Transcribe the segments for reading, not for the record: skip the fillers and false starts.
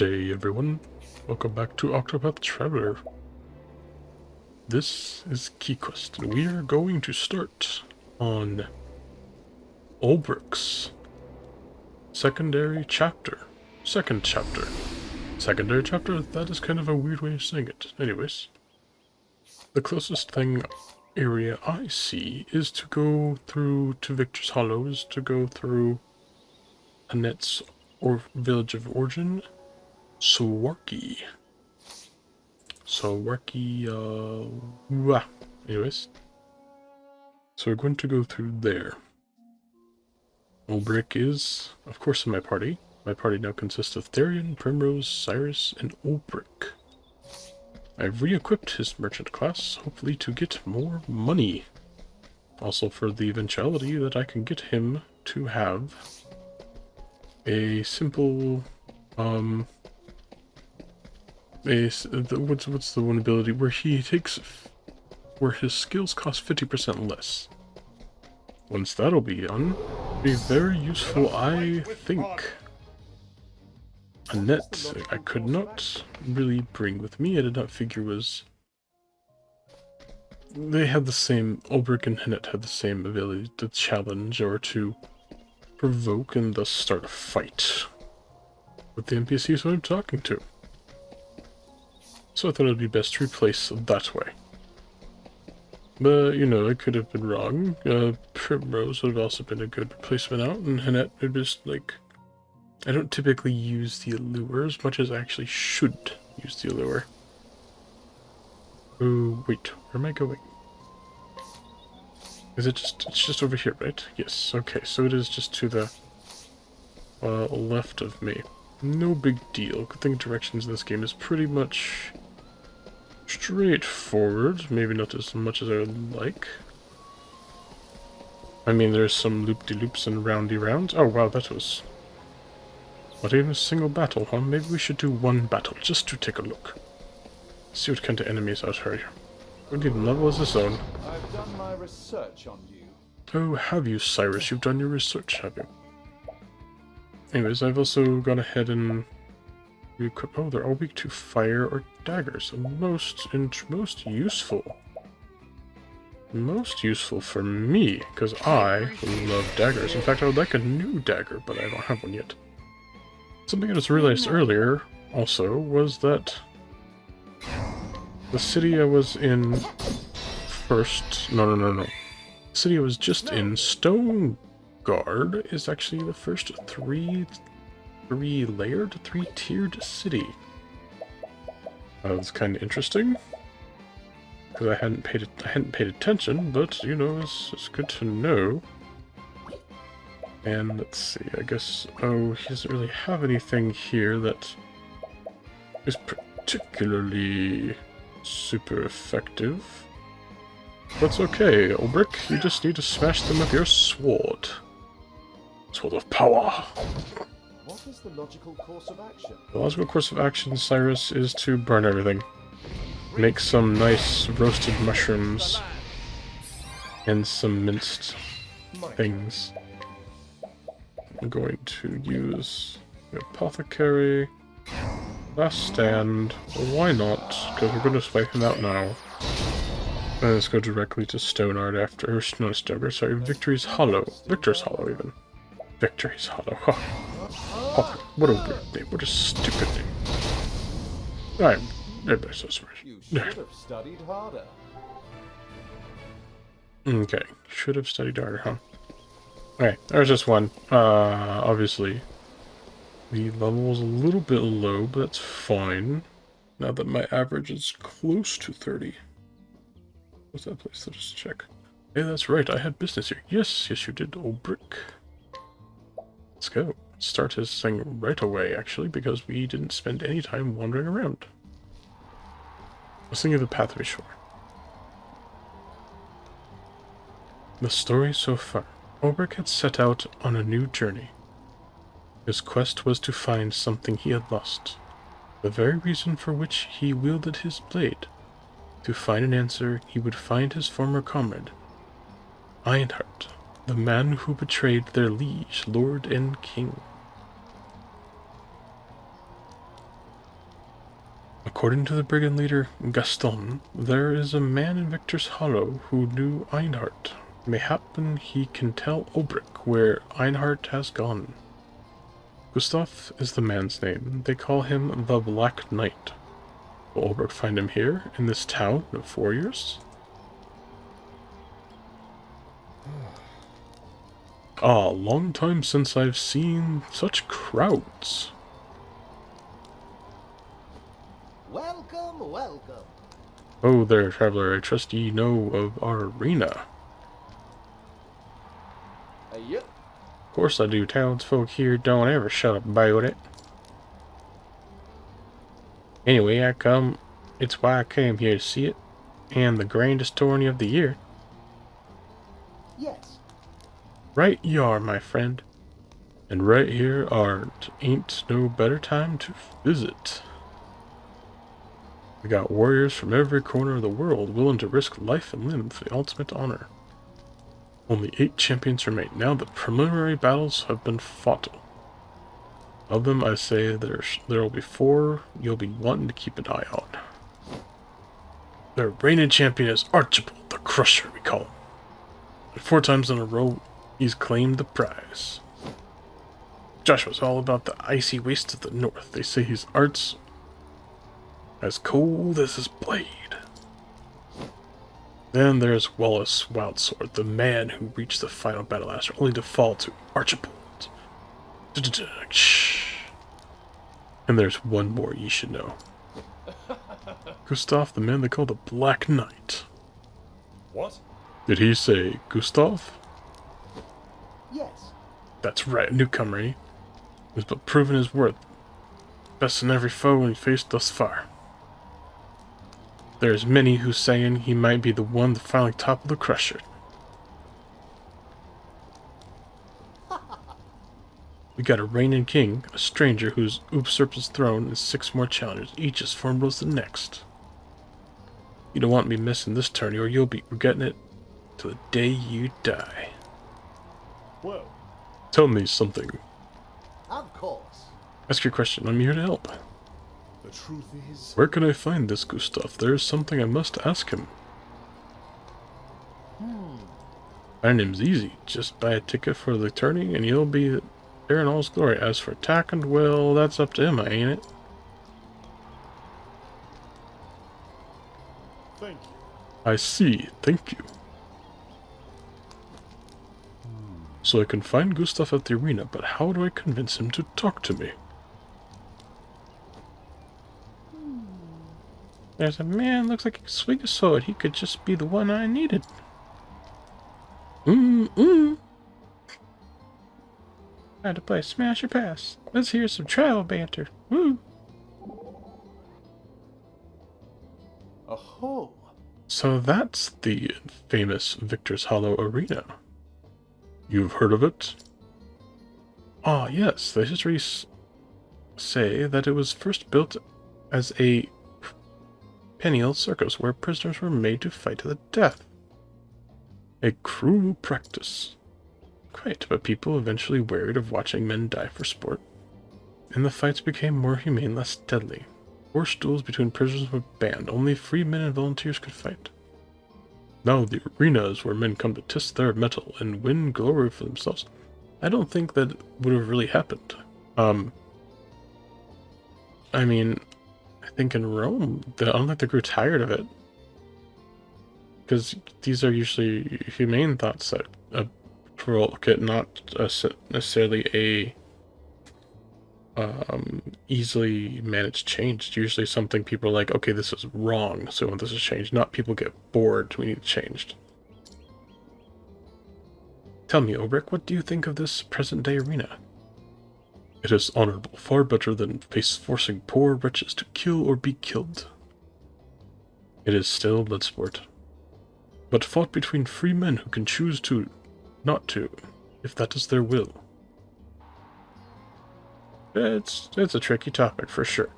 day, everyone. Welcome back to Octopath Traveler. This is KeyQuest, and we are going to start on Ulbrich's secondary chapter. Second chapter. Secondary chapter? That is kind of a weird way of saying it. Anyways, the closest thing area I see is to go through to Victor's Hollow, is to go through Annette's village of origin, Swarky. Anyways. So we're going to go through there. Ulbrich is, of course, in my party. My party now consists of Therian, Primrose, Cyrus, and Ulbrich. I've re-equipped his merchant class, hopefully to get more money. Also for the eventuality that I can get him to have a simple, what's the one ability where where his skills cost 50% less. Once that'll be done, be very useful, I think. Annette, I could not really bring with me. I did not figure they had the same, Ulbrich and Annette had the same ability to challenge or to provoke and thus start a fight with the NPCs who I'm talking to. So I thought it would be best to replace that way. But, you know, I could have been wrong. Primrose would have also been a good replacement out, and Annette would just, like... I don't typically use the allure as much as I actually should use the allure. Oh, wait, where am I going? Is it just... it's just over here, right? Yes, okay, so it is just to the left of me. No big deal. Good thing directions in this game is pretty much straightforward. Maybe not as much as I would like. I mean, there's some loop-de-loops and roundy-rounds. Oh, wow, that was... not even a single battle, huh? Maybe we should do one battle, just to take a look. See what kind of enemies out here. What even level is this on? I've done my research on you. Oh, have you, Cyrus? You've done your research, have you? Anyways, I've also gone ahead and re-equipped... oh, they're all weak to fire or daggers. Most useful. Most useful for me, because I love daggers. In fact, I would like a new dagger, but I don't have one yet. Something I just realized earlier, also, was that the city I was in first... No. The city I was just in, Stonegard, is actually the first three-tiered city. That's kind of interesting, because I hadn't paid attention, but, you know, it's good to know. And let's see, I guess, oh, he doesn't really have anything here that is particularly super effective. That's okay, Ulbrich, you just need to smash them with your sword. Sword of power. What is the logical course of action? The logical course of action, Cyrus, is to burn everything. Make some nice roasted mushrooms and some minced things. I'm going to use the apothecary, last stand, why not, because we're going to swipe him out now. And let's go directly to Stonegard after, or no, Stonegard, sorry, Victor's Hollow, even. Victor's Hollow, huh. Oh, what a weird name, what a stupid name. I'm so sorry. You should have studied harder. Okay, should have studied harder, huh? Okay, there's just one. Obviously, the level is a little bit low, but that's fine. Now that my average is close to 30. What's that place? Let's just check. Hey, that's right, I had business here. Yes, you did, Ulbrich. Let's go. Start his thing right away, actually, because we didn't spend any time wandering around. Let's think of the pathway shore. The story so far. Ulbrich had set out on a new journey. His quest was to find something he had lost, the very reason for which he wielded his blade. To find an answer, he would find his former comrade, Ironheart, the man who betrayed their liege, lord and king. According to the brigand leader Gaston, there is a man in Victor's Hollow who knew Einhart. Mayhappen he can tell Obrick where Einhart has gone. Gustav is the man's name. They call him the Black Knight. Will Obrick find him here, in this town of warriors? Ah, long time since I've seen such crowds. Welcome, welcome. Oh there, traveler, I trust ye know of our arena. Yep. Of course I do. Townsfolk here don't ever shut up about it. Anyway, it's why I came here to see it, and the grandest tourney of the year. Yes. Right you are, my friend. And right here ain't no better time to visit. We got warriors from every corner of the world willing to risk life and limb for the ultimate honor. Only 8 champions remain. Now the preliminary battles have been fought. Of them, I say there will be 4 you'll be wanting to keep an eye on. Their reigning champion is Archibald the Crusher, we call him. And 4 times in a row, he's claimed the prize. Joshua's all about the icy wastes of the north. They say his art's as cold as his blade. Then there's Wallace Wildsword, the man who reached the final battle last year, only to fall to Archibald. And there's one more ye should know. Gustav, the man they call the Black Knight. What? Did he say Gustav? Yes. That's right, newcomer, eh? He's but proven his worth. Best in every foe he faced thus far. There's many who saying he might be the one to finally topple the Crusher. We got a reigning king, a stranger who's usurped his throne, and 6 more challengers, each as formidable as the next. You don't want me missing this tourney, or you'll be regretting it till the day you die. Whoa. Tell me something. Of course. Ask your question, I'm here to help. The truth is... Where can I find this Gustav? There's something I must ask him. Finding him's easy. Just buy a ticket for the tourney, and he'll be there in all his glory. As for attacking, well, that's up to him, ain't it? Thank you. I see. Thank you. So I can find Gustav at the arena, but how do I convince him to talk to me? There's a man looks like he can swing a sword. He could just be the one I needed. Had to play Smash or Pass. Let's hear some travel banter. Woo! Oh. So that's the famous Victor's Hollow Arena. You've heard of it? Ah, yes. The histories say that it was first built as a penal circus where prisoners were made to fight to the death. A cruel practice. Quite, but people eventually wearied of watching men die for sport, and the fights became more humane, less deadly. Forced duels between prisoners were banned. Only free men and volunteers could fight. Now the arena is where men come to test their mettle and win glory for themselves. I don't think that would have really happened. I mean, I think in Rome, I don't think they grew tired of it. Because these are usually humane thoughts that provoke it, not necessarily a easily managed change. It's usually something people are like, okay, this is wrong, so when this is changed, not people get bored, we need it changed. Tell me, Obrick, what do you think of this present-day arena? It is honorable, far better than forcing poor wretches to kill or be killed. It is still blood sport, but fought between free men who can choose to not to, if that is their will. It's a tricky topic for sure.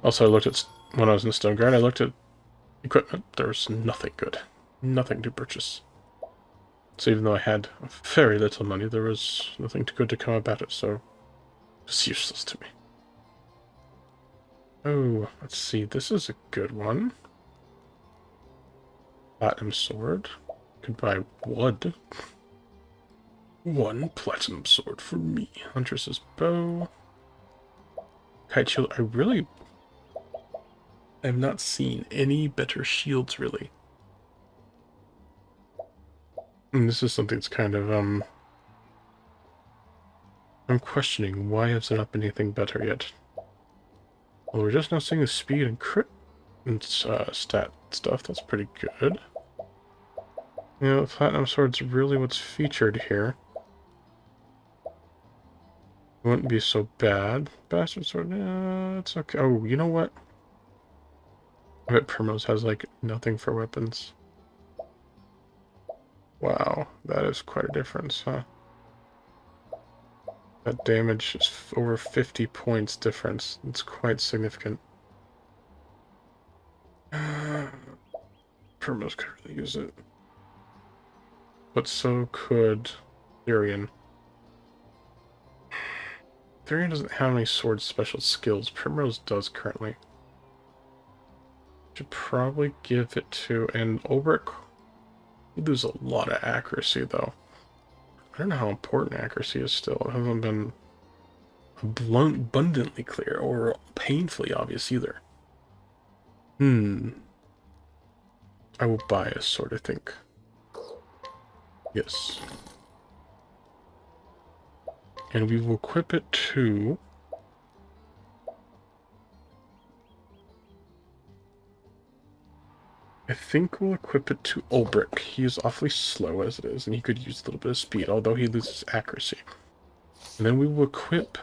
Also, I looked at, when I was in Stonegard, I looked at equipment. There was nothing good. Nothing to purchase. So even though I had very little money, there was nothing good to come about it, so it was useless to me. Oh, let's see. This is a good one. Platinum sword. Could buy wood. One platinum sword for me. Huntress's bow. Kite shield. I have not seen any better shields, really. And this is something that's kind of, I'm questioning, why has there not been anything better yet? Well, we're just now seeing the speed and crit and stat stuff. That's pretty good. You know, the platinum sword's really what's featured here. Wouldn't be so bad. Bastard sword, it's okay. Oh, you know what? I bet Primrose has, like, nothing for weapons. Wow, that is quite a difference, huh? That damage is over 50 points difference. It's quite significant. Primrose could really use it. But so could Arean. Arean doesn't have any sword special skills. Primrose does currently. Should probably give it to... And Ulrich, he loses a lot of accuracy, though. I don't know how important accuracy is still. It hasn't been abundantly clear or painfully obvious either. I will buy a sword, I think. Yes. And we will equip it to... I think we'll equip it to Ulbrich. He is awfully slow as it is, and he could use a little bit of speed, although he loses accuracy. And then we will equip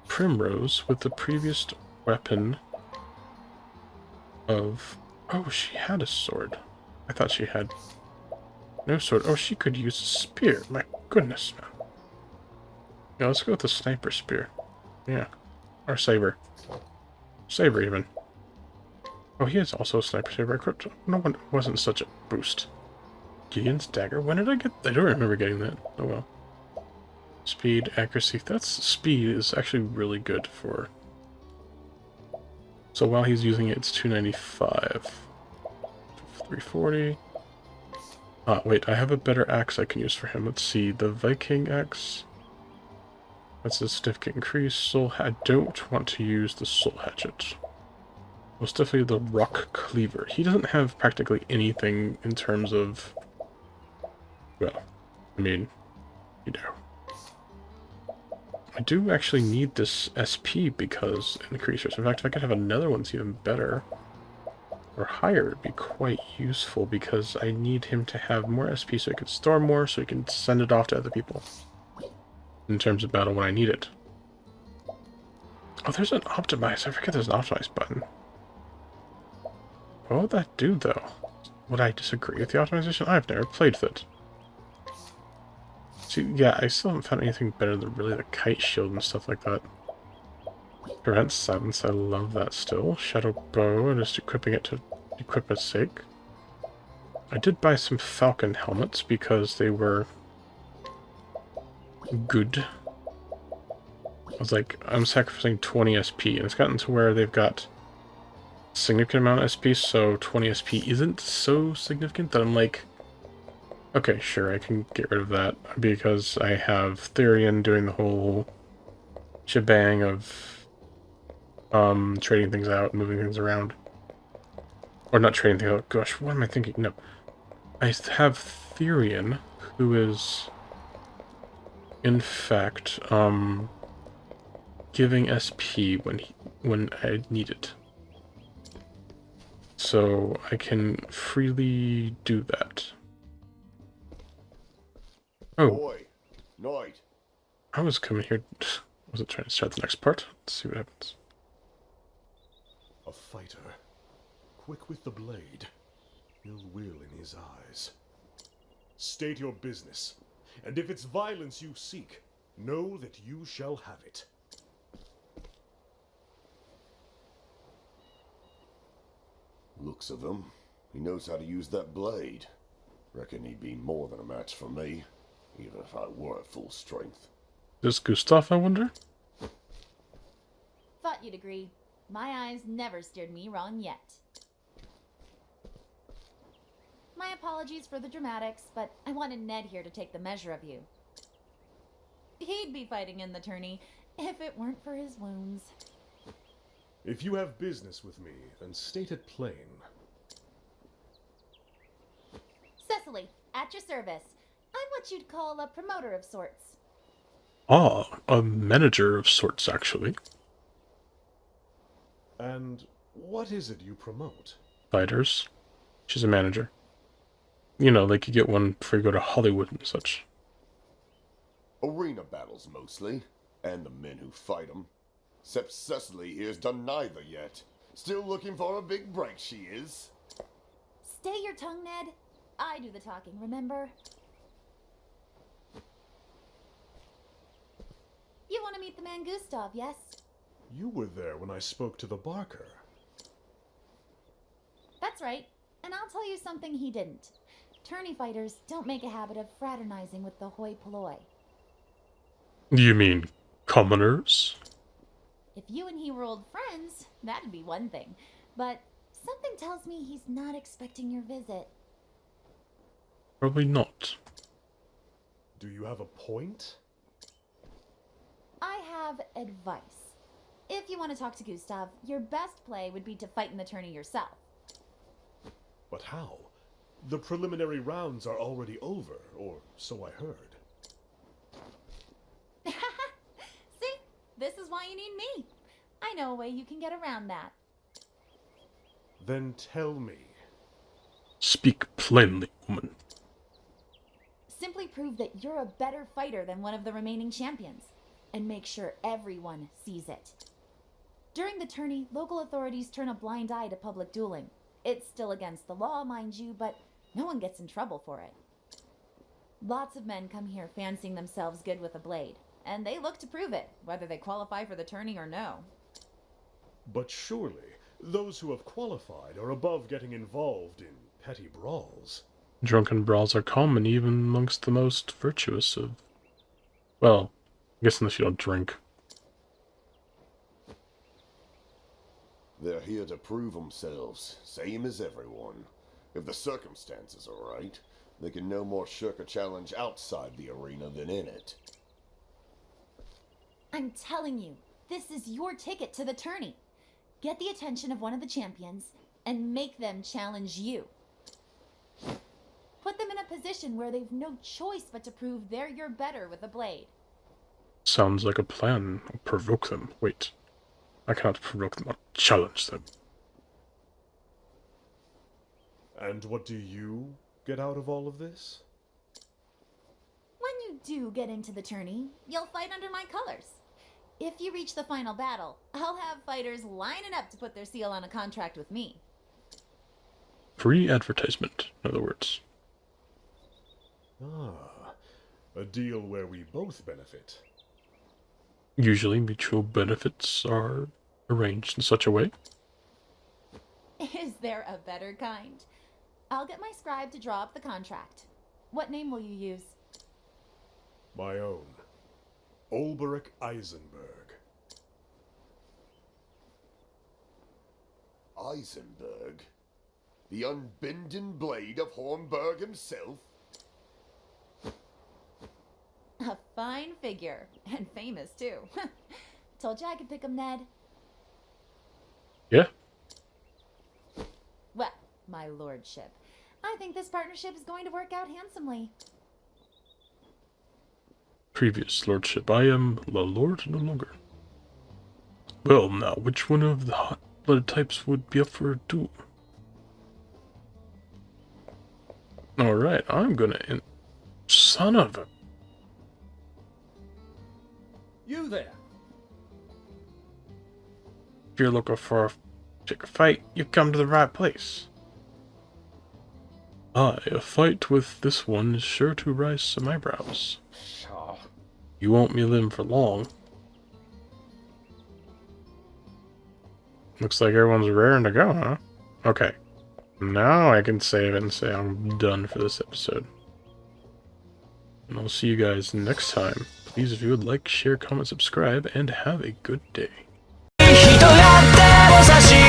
Primrose with the previous weapon of... Oh, she had a sword. I thought she had no sword. Oh, she could use a spear. My goodness, man. Yeah, let's go with the sniper spear. Yeah. Or saber. Saber, even. Oh, he is also a sniper saber equipped. No one wasn't such a boost. Gideon's dagger? When did I get... I don't remember getting that. Oh well. Speed, accuracy. That's... Speed is actually really good for... So while he's using it, it's 295. 340. Ah, wait. I have a better axe I can use for him. Let's see. The Viking axe. That's a significant increase. Soul... I don't want to use the soul hatchet. Most definitely the rock cleaver. He doesn't have practically anything in terms of... Well, I mean, you know. I do actually need this SP because increasers. In fact, if I could have another one that's even better or higher, it'd be quite useful because I need him to have more SP so he can store more, so he can send it off to other people in terms of battle when I need it. Oh, there's an optimize. I forget there's an optimize button. What would that do, though? Would I disagree with the optimization? I've never played with it. See, yeah, I still haven't found anything better than really the kite shield and stuff like that. Prevent silence, I love that still. Shadow bow, and just equipping it to equip its sake. I did buy some falcon helmets because they were good. I was like, I'm sacrificing 20 SP, and it's gotten to where they've got significant amount of SP, so 20 SP isn't so significant that I'm like, okay, sure, I can get rid of that, because I have Therian doing the whole shebang of trading things out, moving things around. Or not trading things out, gosh, what am I thinking? No. I have Therian, who is, in fact, giving SP when I need it. So I can freely do that. Oh. Boy, Knight. I was coming here. Was it trying to start the next part? Let's see what happens. A fighter, quick with the blade, ill will in his eyes. State your business, and if it's violence you seek, know that you shall have it. Looks of him, he knows how to use that blade. Reckon he'd be more than a match for me, even if I were at full strength. This Gustav, I wonder? Thought you'd agree. My eyes never steered me wrong yet. My apologies for the dramatics, but I wanted Ned here to take the measure of you. He'd be fighting in the tourney if it weren't for his wounds. If you have business with me, then state it plain. Cecily, at your service. I'm what you'd call a promoter of sorts. Ah, a manager of sorts, actually. And what is it you promote? Fighters. She's a manager. You know, like you get one before you go to Hollywood and such. Arena battles mostly, and the men who fight them. Except Cecily here's done neither yet. Still looking for a big break, she is. Stay your tongue, Ned. I do the talking, remember? You want to meet the man Gustav, yes? You were there when I spoke to the Barker. That's right. And I'll tell you something he didn't. Tourney fighters don't make a habit of fraternizing with the hoi polloi. You mean commoners? If you and he were old friends, that'd be one thing. But something tells me he's not expecting your visit. Probably not. Do you have a point? I have advice. If you want to talk to Gustav, your best play would be to fight in the tourney yourself. But how? The preliminary rounds are already over, or so I heard. See? This is why you need me. I know a way you can get around that. Then tell me. Speak plainly, woman. Simply prove that you're a better fighter than one of the remaining champions, and make sure everyone sees it. During the tourney, local authorities turn a blind eye to public dueling. It's still against the law, mind you, but no one gets in trouble for it. Lots of men come here fancying themselves good with a blade, and they look to prove it, whether they qualify for the tourney or no. But surely, those who have qualified are above getting involved in petty brawls. Drunken brawls are common even amongst the most virtuous of... Well, I guess unless you don't drink. They're here to prove themselves, same as everyone. If the circumstances are right, they can no more shirk a challenge outside the arena than in it. I'm telling you, this is your ticket to the tourney. Get the attention of one of the champions, and make them challenge you. Put them in a position where they've no choice but to prove they're your better with a blade. Sounds like a plan. I'll provoke them. Wait. I cannot provoke them. I'll challenge them. And what do you get out of all of this? When you do get into the tourney, you'll fight under my colors. If you reach the final battle, I'll have fighters lining up to put their seal on a contract with me. Free advertisement, in other words. Ah, a deal where we both benefit. Usually mutual benefits are arranged in such a way. Is there a better kind? I'll get my scribe to draw up the contract. What name will you use? My own. Ulberich Eisenberg. Eisenberg? The unbending blade of Hornburg himself? A fine figure, and famous too. Told you I could pick him, Ned. Yeah. Well, my lordship, I think this partnership is going to work out handsomely. Previous lordship. I am the lord no longer. Well, now, which one of the hot-blooded types would be up for a duel? Alright, I'm gonna son of a... You there? If you're looking for a fight, you've come to the right place. Aye, a fight with this one is sure to raise some eyebrows. Pshaw. You won't be living for long. Looks like everyone's raring to go, huh? Okay. Now I can save it and say I'm done for this episode. And I'll see you guys next time. Please, if you would like, share, comment, subscribe, and have a good day. 人やって差し